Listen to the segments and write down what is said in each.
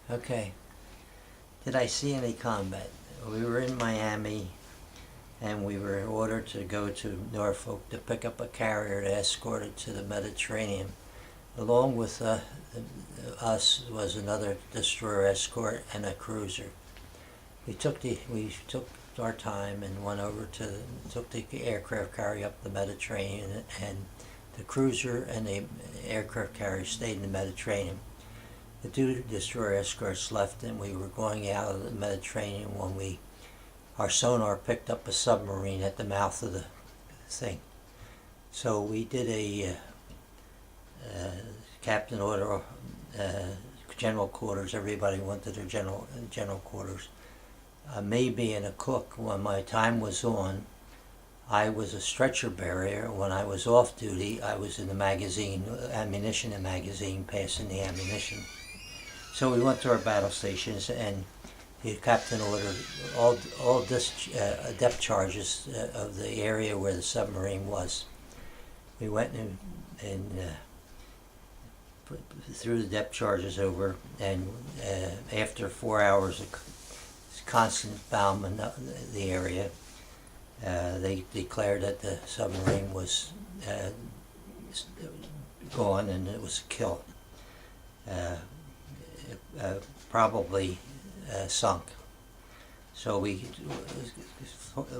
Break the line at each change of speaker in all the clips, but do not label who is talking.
Okay. Did I see any combat? We were in Miami, and we were ordered to go to Norfolk to pick up a carrier to escort it to the Mediterranean. Along with us was another destroyer escort and a cruiser. We took our time and went over took the aircraft carrier up the Mediterranean, and the cruiser and the aircraft carrier stayed in the Mediterranean. The two destroyer escorts left, and we were going out of the Mediterranean when our sonar picked up a submarine at the mouth of the thing. So we did a captain order, general quarters. Everybody went to their general quarters. Me being a cook, when my time was on, I was a stretcher bearer. When I was off duty, I was in the magazine, ammunition and magazine, passing the ammunition. So we went to our battle stations, and the captain ordered all depth charges of the area where the submarine was. We went and threw the depth charges over, and after 4 hours of constant bombing the area, they declared that the submarine was gone and it was killed. Probably sunk. So we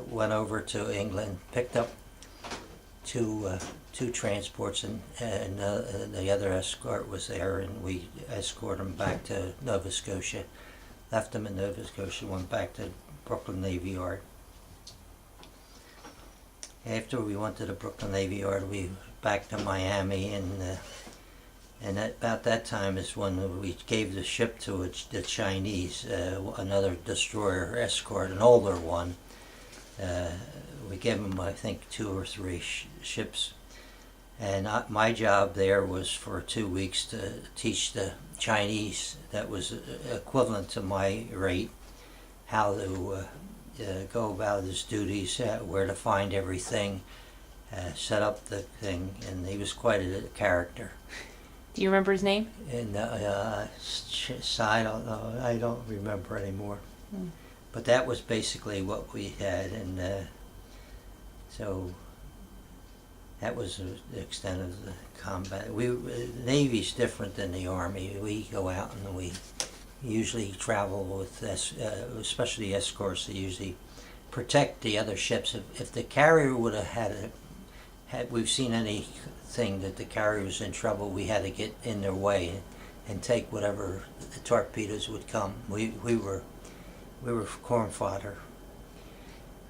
went over to England, picked up two transports, and the other escort was there, and we escorted them back to Nova Scotia. Left them in Nova Scotia, went back to Brooklyn Navy Yard. After we went to the Brooklyn Navy Yard, we back to Miami, and about that time is when we gave the ship to the Chinese, another destroyer escort, an older one. We gave them, I think, 2 or 3 ships. And my job there was for 2 weeks to teach the Chinese, that was equivalent to my rate, how to go about his duties, where to find everything, set up the thing, and he was quite a character.
Do you remember his name?
And I don't know. I don't remember anymore. But that was basically what we had, and so that was the extent of the combat. The Navy's different than the Army. We go out and we usually travel with, especially escorts, that usually protect the other ships. If the carrier would have had we've seen anything that the carrier was in trouble, we had to get in their way and take whatever the torpedoes would come. We were corn fodder.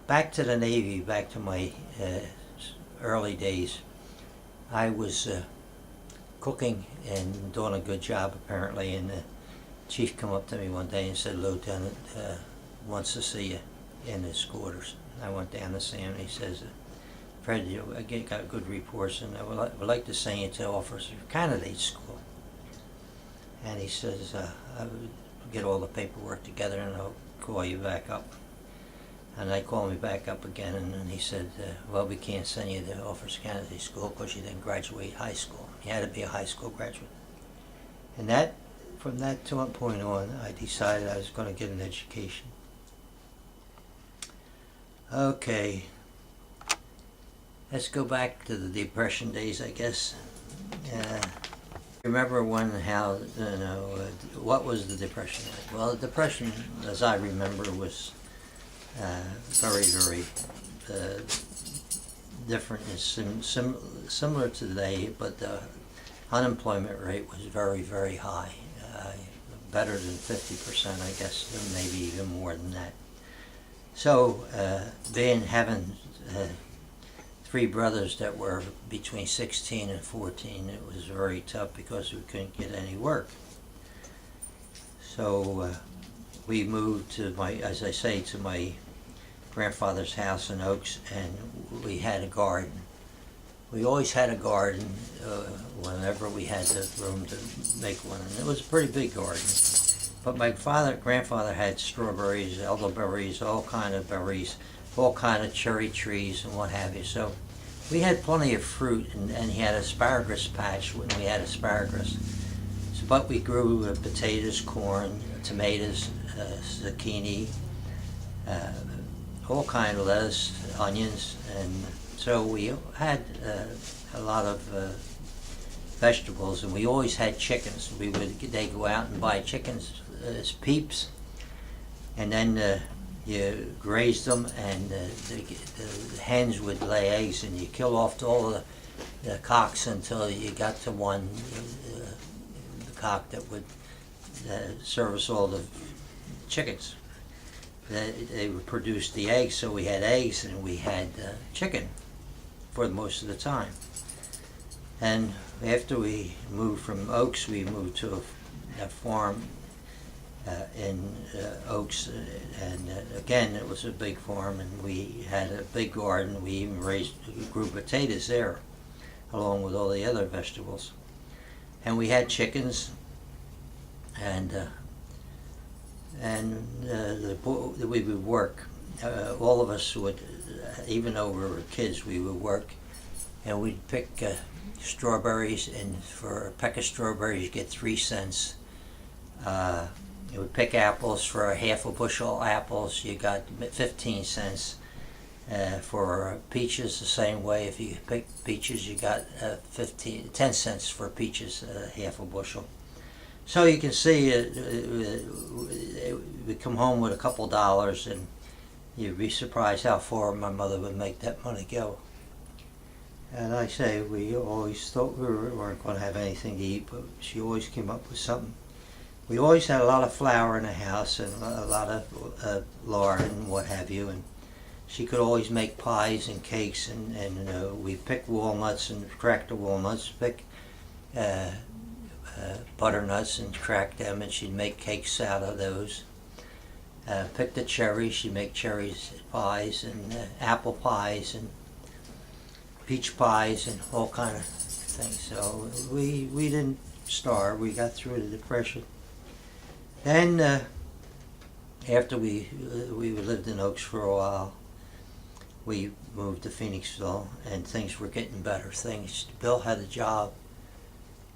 Back to the Navy, back to my early days. I was cooking and doing a good job apparently, and the chief come up to me one day and said, "Lieutenant wants to see you in his quarters." I went down to see him, and he says, "Fred, you got good reports, and I would like to send you to officer candidate school." And he says, "I would get all the paperwork together and I'll call you back up." And they called me back up again, and then he said, "Well, we can't send you to officer candidate school because you didn't graduate high school. You had to be a high school graduate." And from that point on, I decided I was going to get an education. Okay. Let's go back to the Depression days, I guess. Remember what was the Depression like? Well, the Depression, as I remember, was very, very different and similar to today, but the unemployment rate was very, very high. Better than 50%, I guess, and maybe even more than that. So, having 3 brothers that were between 16 and 14, it was very tough because we couldn't get any work. So we moved to my grandfather's house in Oaks, and we had a garden. We always had a garden whenever we had the room to make one, and it was a pretty big garden. But my grandfather had strawberries, elderberries, all kind of berries, all kind of cherry trees and what have you. So we had plenty of fruit, and he had asparagus patch when we had asparagus. but we grew potatoes, corn, tomatoes, zucchini, all kind of lettuce, onions, and so we had a lot of vegetables, and we always had chickens. They'd go out and buy chickens as peeps, and then you grazed them, and the hens would lay eggs, and you kill off all the cocks until you got to one the cock that would service all the chickens. They would produce the eggs, so we had eggs and we had chicken for most of the time. And after we moved from Oaks, we moved to a farm in Oaks, and again it was a big farm, and we had a big garden. We even grew potatoes there, along with all the other vegetables. And we had chickens, and we would work. All of us would, even though we were kids, we would work, and we'd pick strawberries, and for a peck of strawberries you get 3 cents. You would pick apples. For a half a bushel apples you got 15 cents. For peaches the same way. If you pick peaches you got 10 cents for peaches, half a bushel. So you can see we come home with a couple dollars, and you'd be surprised how far my mother would make that money go. And I say, we always thought we weren't going to have anything to eat, but she always came up with something. We always had a lot of flour in the house, and a lot of lard and what have you, and she could always make pies and cakes, and we picked walnuts and cracked the walnuts, pick butternuts and crack them, and she'd make cakes out of those. Pick the cherries, she'd make cherries pies, and apple pies, and peach pies, and all kind of things. So we didn't starve. We got through the Depression. Then after we lived in Oaks for a while, we moved to Phoenixville, and things were getting better. Bill had a job.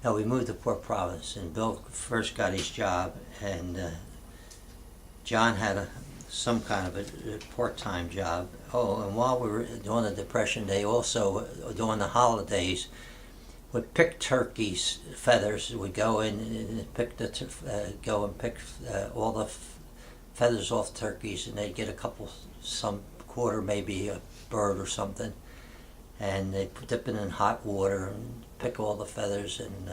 No, we moved to Port Providence, and Bill first got his job, and John had some kind of a part-time job. Oh, and while we were during the Depression, they also, during the holidays, would pick turkeys' feathers. Would go in and pick all the feathers off turkeys, and they'd get some quarter, maybe a bird or something, and they'd dip it in hot water and pick all the feathers, and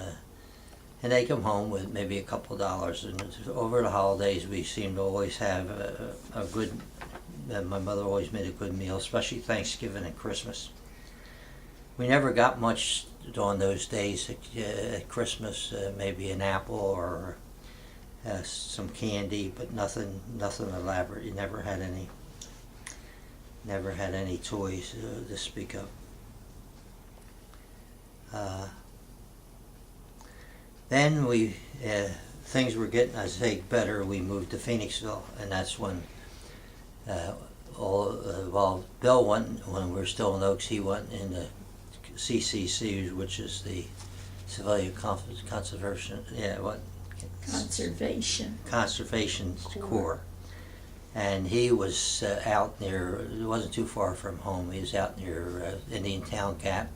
they come home with maybe a couple dollars. And over the holidays, we seemed to always have a good. My mother always made a good meal, especially Thanksgiving and Christmas. We never got much on those days. At Christmas, maybe an apple or some candy, but nothing elaborate. You never had any toys to speak of. Then things were getting, I say, better. We moved to Phoenixville, and that's when Bill went, when we were still in Oaks, he went in the CCC, which is the Civilian Conservation Corps. And he was out near, it wasn't too far from home, he was out near Indian Town Gap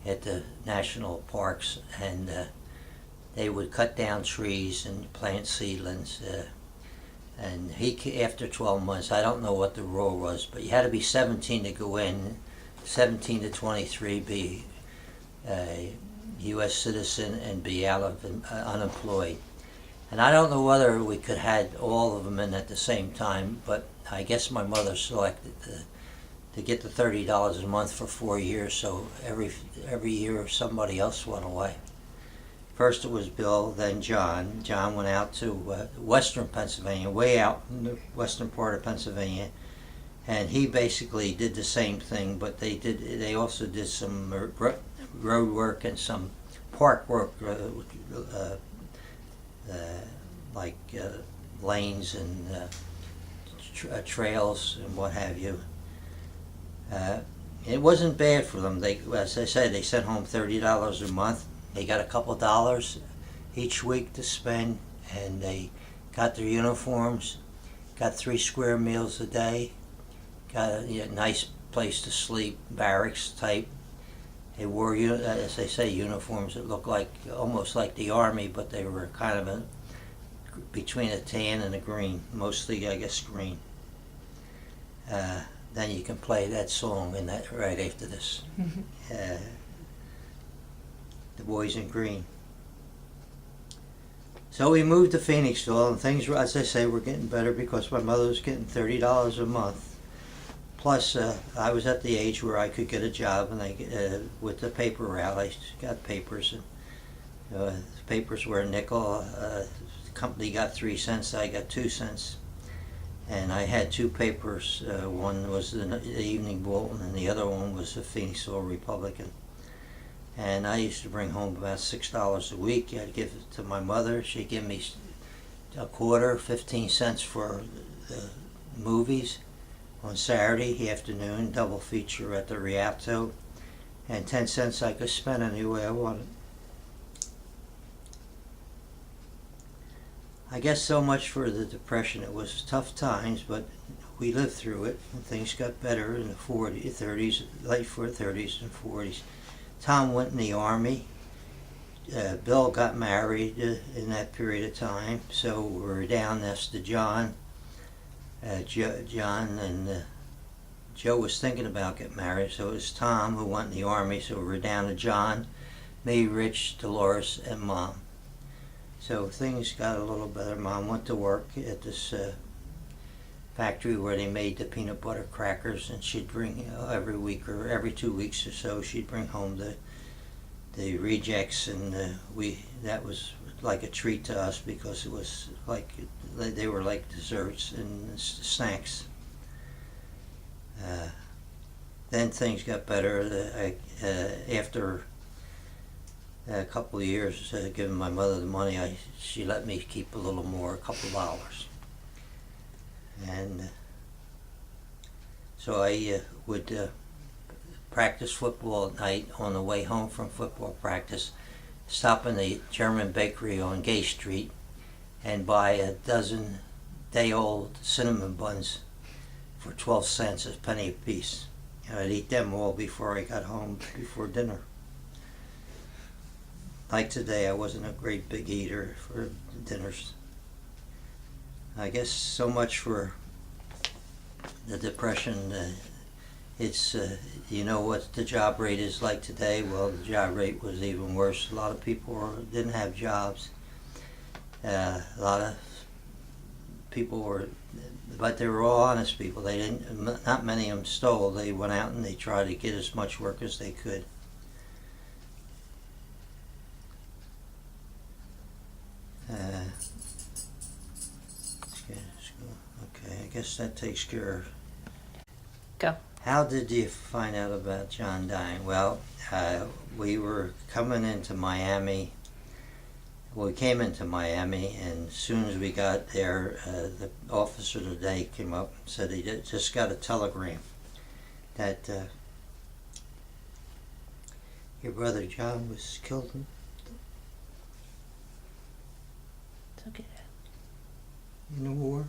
at the national parks, and they would cut down trees and plant seedlings. And he, after 12 months, I don't know what the rule was, but you had to be 17 to go in, 17 to 23, be a U.S. citizen, and be out of unemployed. And I don't know whether we could have all of them in at the same time, but I guess my mother selected to get the $30 a month for 4 years, so every year somebody else went away. First it was Bill, then John. John went out to western Pennsylvania, way out in the western part of Pennsylvania, and he basically did the same thing, but they also did some road work and some park work, like lanes and trails and what have you. It wasn't bad for them. As I said, they sent home $30 a month. They got a couple dollars, each week to spend, and they got their uniforms, got 3 square meals a day, got a nice place to sleep, barracks type. They wore, as they say, uniforms that looked like almost like the Army, but they were kind of between a tan and a green, mostly I guess green. Then you can play that song in that right after this. The Boys in Green. So we moved to Phoenixville, and things, as I say, were getting better because my mother was getting $30 a month. Plus, I was at the age where I could get a job, and with the paper route, I got papers, and the papers were a nickel. The company got 3 cents, I got 2 cents. And I had 2 papers. One was the Evening Bulletin, and the other one was the Phoenixville Republican. And I used to bring home about $6 a week. I'd give it to my mother. She'd give me a quarter, 15 cents for the movies on Saturday afternoon, double feature at the Rialto, and 10 cents I could spend any way I wanted. I guess so much for the Depression. It was tough times, but we lived through it, and things got better in the 30s, late 30s and 40s. Tom went in the Army. Bill got married in that period of time, so we were down next to John. John and Joe was thinking about getting married, so it was Tom who went in the Army, so we were down to John, me, Rich, Dolores, and Mom. So things got a little better. Mom went to work at this factory where they made the peanut butter crackers, and she'd bring every week or every 2 weeks or so, she'd bring home the rejects, and that was like a treat to us because it was like they were like desserts and snacks. Then things got better after a couple of years giving my mother the money. She let me keep a little more, a couple dollars. And so I would practice football at night. On the way home from football practice, stop in the German bakery on Gay Street and buy a dozen day-old cinnamon buns for 12 cents, a penny a piece. And I'd eat them all before I got home, before dinner. Like today, I wasn't a great big eater for dinners. I guess so much for the Depression. It's, you know what the job rate is like today? Well, the job rate was even worse. A lot of people didn't have jobs. A lot of people were, but they were all honest people. They didn't, not many of them stole. They went out and they tried to get as much work as they could. Okay, I guess that takes care of.
Go.
How did you find out about John dying? Well, we were coming into Miami. Well, we came into Miami, and as soon as we got there, the officer of the day came up and said he just got a telegram that your brother John was killed
It's okay.
in the war.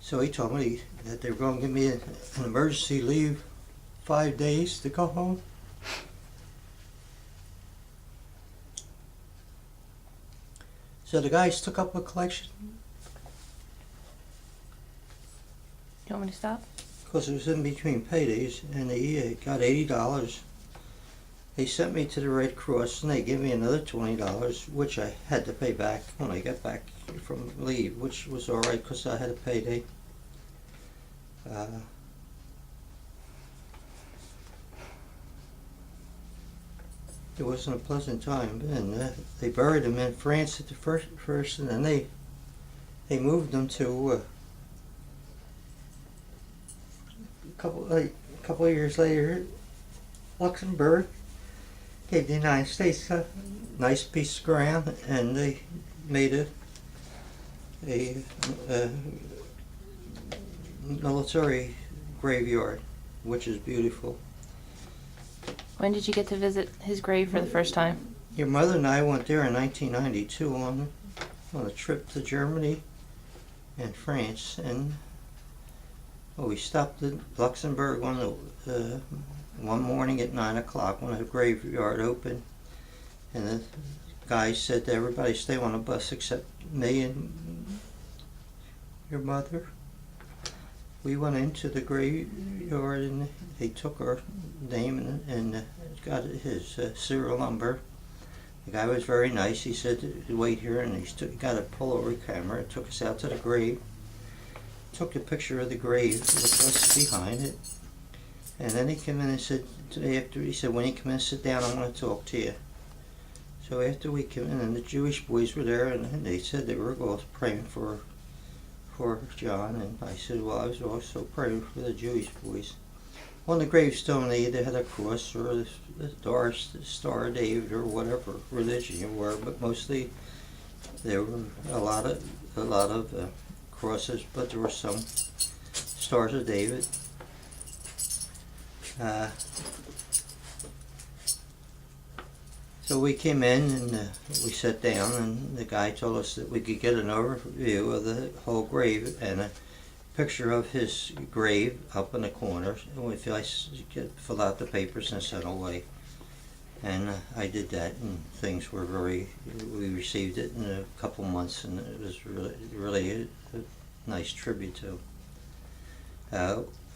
So he told me that they were going to give me an emergency leave 5 days to go home. So the guys took up a collection
You want me to stop?
because it was in between paydays, and they got $80. They sent me to the Red Cross, and they gave me another $20, which I had to pay back when I got back from leave, which was all right because I had a payday. It wasn't a pleasant time, and they buried him in France at the first, and then they moved him to a couple of years later, Luxembourg. Gave the United States a nice piece of ground, and they made a military graveyard, which is beautiful.
When did you get to visit his grave for the first time?
Your mother and I went there in 1992 on a trip to Germany and France, and we stopped in Luxembourg one morning at 9 o'clock when the graveyard opened, and the guy said to everybody, "Stay on the bus except me and your mother." We went into the graveyard and he took our name and got his serial number. The guy was very nice. He said, "Wait here," and he got a Polaroid camera and took us out to the grave. Took a picture of the grave with us behind it. And then he came in and said, "When you come in, sit down, I want to talk to you." So after we came in, and the Jewish boys were there, and they said they were both praying for John, and I said, "Well, I was also praying for the Jewish boys." On the gravestone, they either had a cross or the Star of David or whatever religion you were, but mostly there were a lot of crosses, but there were some Stars of David. So we came in and we sat down, and the guy told us that we could get an overview of the whole grave and a picture of his grave up in the corner. And we fill out the papers and sent away. And I did that, and things were we received it in a couple months, and it was really a nice tribute to.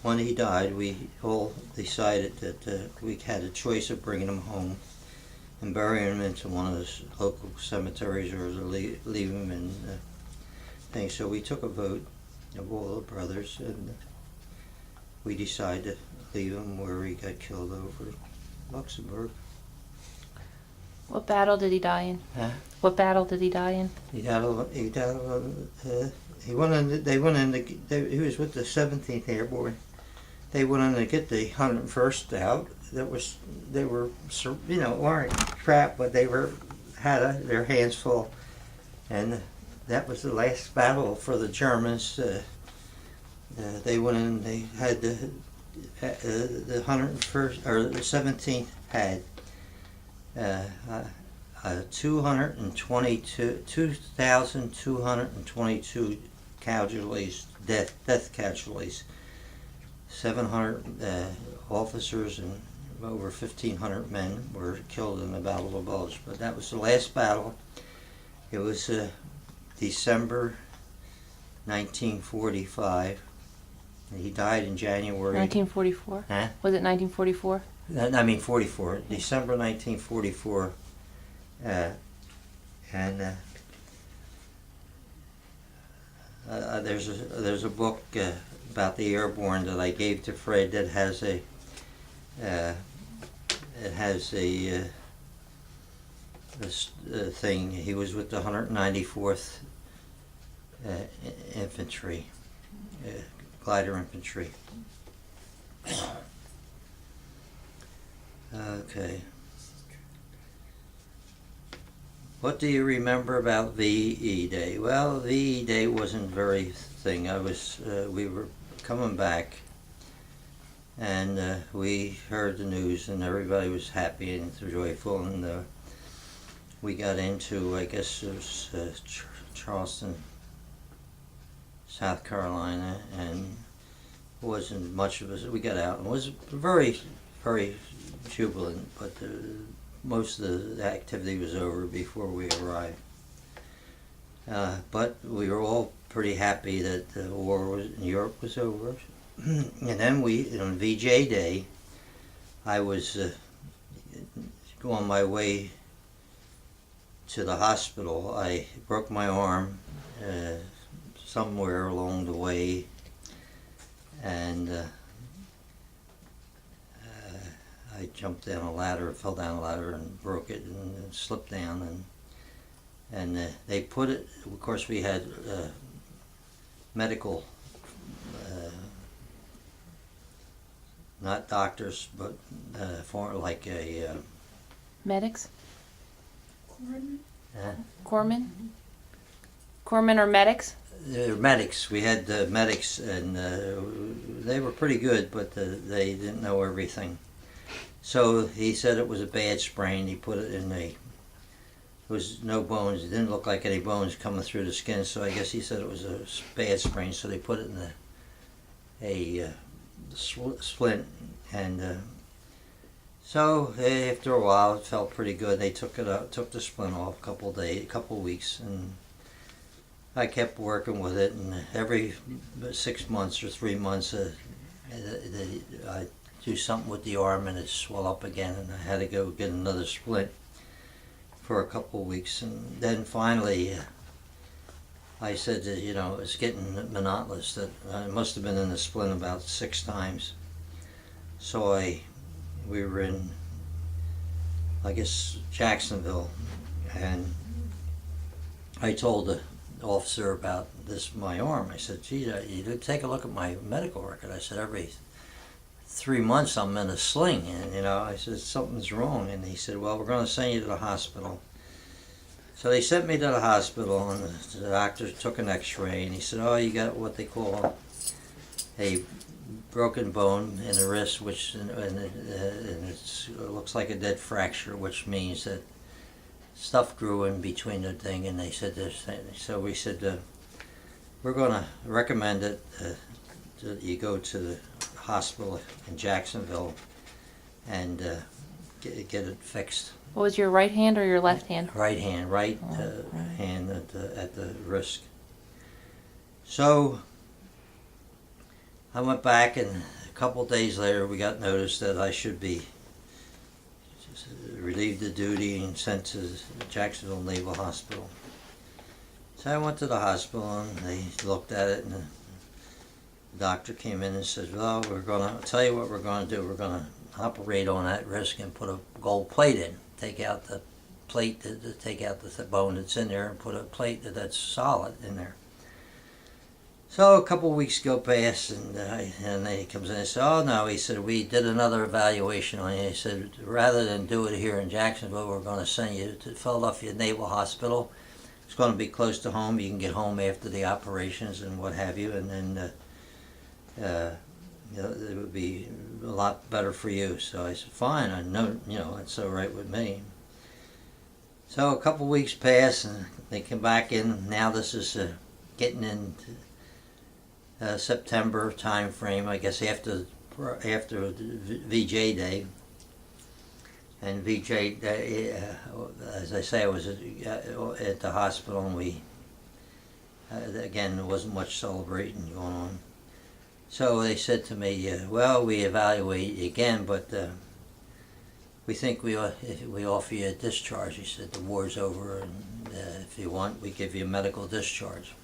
When he died, we all decided that we had a choice of bringing him home and burying him into one of the local cemeteries or to leave him in things. So we took a vote of all the brothers, and we decided to leave him where he got killed over Luxembourg.
What battle did he die in?
Huh?
What battle did he die in?
He was with the 17th Airborne. They went in to get the 101st out. They were weren't trapped, but they had their hands full, and that was the last battle for the Germans. They went in. They had the 101st or the 17th had 2,222 casualties, death casualties. 700 officers and over 1,500 men were killed in the Battle of the Bulge. But that was the last battle. It was December 1945. He died in January.
1944?
Huh?
Was it 1944?
44. December 1944. There's a book about the airborne that I gave to Fred that has a thing. He was with the 194th Infantry, glider infantry. Okay. What do you remember about VE Day? Well, VE Day wasn't very thing. We were coming back, and we heard the news, and everybody was happy and joyful, and we got into, I guess it was Charleston, South Carolina, and it wasn't much of us. We got out and it was very, very jubilant, but most of the activity was over before we arrived. But we were all pretty happy that the war in Europe was over. And then on VJ Day, I was on my way to the hospital. I broke my arm somewhere along the way, and I jumped down a ladder, fell down a ladder and broke it and slipped down, and they put it, of course we had medical, not doctors, but for like a...
Medics?
Corpsmen?
Corpsmen or medics?
Medics. We had medics, and they were pretty good, but they didn't know everything. So he said it was a bad sprain. He put it in there was no bones. It didn't look like any bones coming through the skin, so I guess he said it was a bad sprain. So they put it in a splint, and so after a while, it felt pretty good. They took it out, took the splint off a couple of weeks, and I kept working with it. And every 6 months or 3 months, I do something with the arm, and it swell up again, and I had to go get another splint for a couple of weeks. And then finally I said that, it's getting monotonous, that I must have been in the splint about 6 times. So we were in, I guess, Jacksonville, and I told the officer about my arm. I said, gee, you did take a look at my medical record. I said, every 3 months I'm in a sling, and I said, something's wrong. And he said, well, we're going to send you to the hospital. So they sent me to the hospital, and the doctor took an x-ray, and he said, oh, you got what they call a broken bone in the wrist, which and it looks like a dead fracture, which means that stuff grew in between the thing. And they said this, so we said, we're going to recommend that you go to the hospital in Jacksonville and get it fixed.
What was your right hand or your left hand?
Right hand, right
right.
hand at the wrist. So I went back, and a couple of days later we got notice that I should be relieved of duty and sent to Jacksonville Naval Hospital. So I went to the hospital, and they looked at it, and the doctor came in and said, well, I'll tell you what we're going to do. We're going to operate on that wrist and put a gold plate in. Take out the plate, take out the bone that's in there, and put a plate that's solid in there. So a couple of weeks go past, and then he comes in and says, oh no, he said, we did another evaluation on you. He said, rather than do it here in Jacksonville, we're going to send you to Philadelphia Naval Hospital. It's going to be close to home. You can get home after the operations and what have you, and then it would be a lot better for you. So I said, fine, I know, that's all right with me. So a couple weeks pass, and they come back in. Now this is getting into September time frame, I guess, after VJ Day. And VJ Day, as I say, I was at the hospital, and we, again, there wasn't much celebrating going on. So they said to me, well, we evaluate again, but we think we offer you a discharge. He said, the war's over, and if you want, we give you a medical discharge.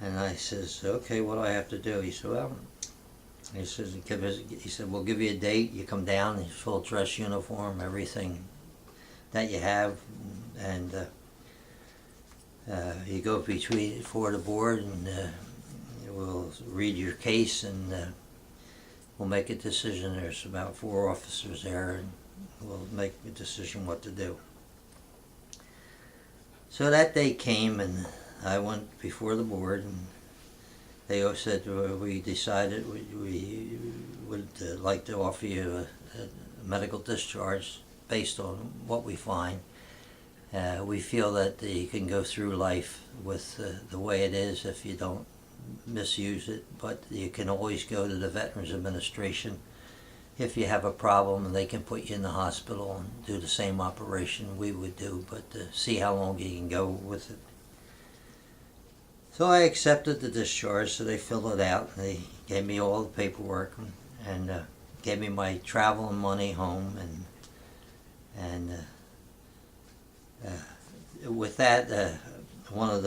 And I says, okay, what do I have to do? He said, well, he said, we'll give you a date. You come down in full dress uniform, everything that you have, and you go before the board, and we'll read your case, and we'll make a decision. There's about 4 officers there, and we'll make a decision what to do. So that day came, and I went before the board, and they all said, we decided we would like to offer you a medical discharge based on what we find. We feel that you can go through life with the way it is if you don't misuse it, but you can always go to the Veterans Administration if you have a problem, and they can put you in the hospital and do the same operation we would do, but see how long you can go with it. So I accepted the discharge, so they filled it out, and they gave me all the paperwork, and gave me my travel and money home, and with that, one of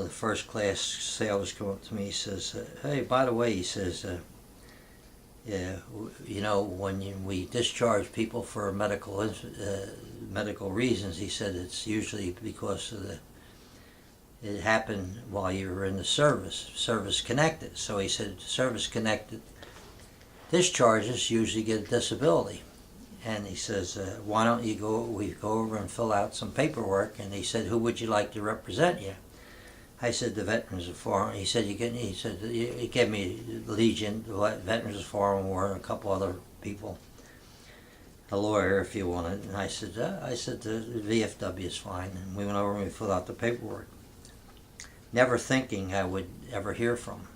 the first class sailors come up to me. He says, hey, by the way, he says, yeah, when we discharge people for medical reasons, he said it's usually because it happened while you were in the service connected. So he said service connected discharges usually get a disability. And he says, why don't we go over and fill out some paperwork? And he said, who would you like to represent you? I said, the Veterans of Foreign. He said, he gave me Legion, the Veterans of Foreign War, and a couple other people, a lawyer if you want it. And I said, the VFW is fine. And we went over and we filled out the paperwork, never thinking I would ever hear from him.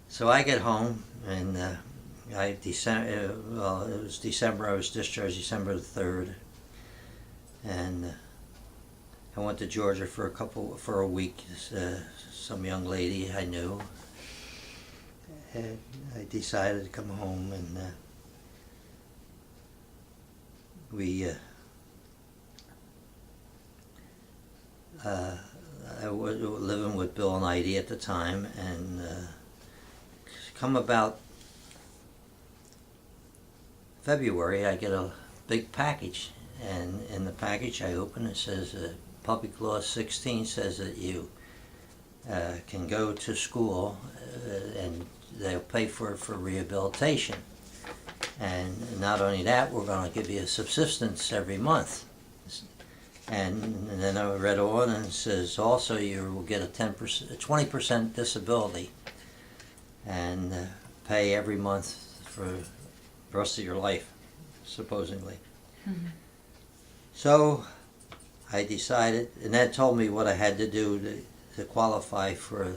So I get home, and it was December. I was discharged December the 3rd, and I went to Georgia for a week. Some young lady I knew, and I decided to come home, and I was living with Bill and Heidi at the time, and come about February, I get a big package, and in the package I open, it says Public Law 16 says that you can go to school and they'll pay for it for rehabilitation. And not only that, we're going to give you a subsistence every month. And then I read on, and it says also you will get a 20% disability, and pay every month for the rest of your life, supposedly.
Mm-hmm.
So I decided, and that told me what I had to do to qualify for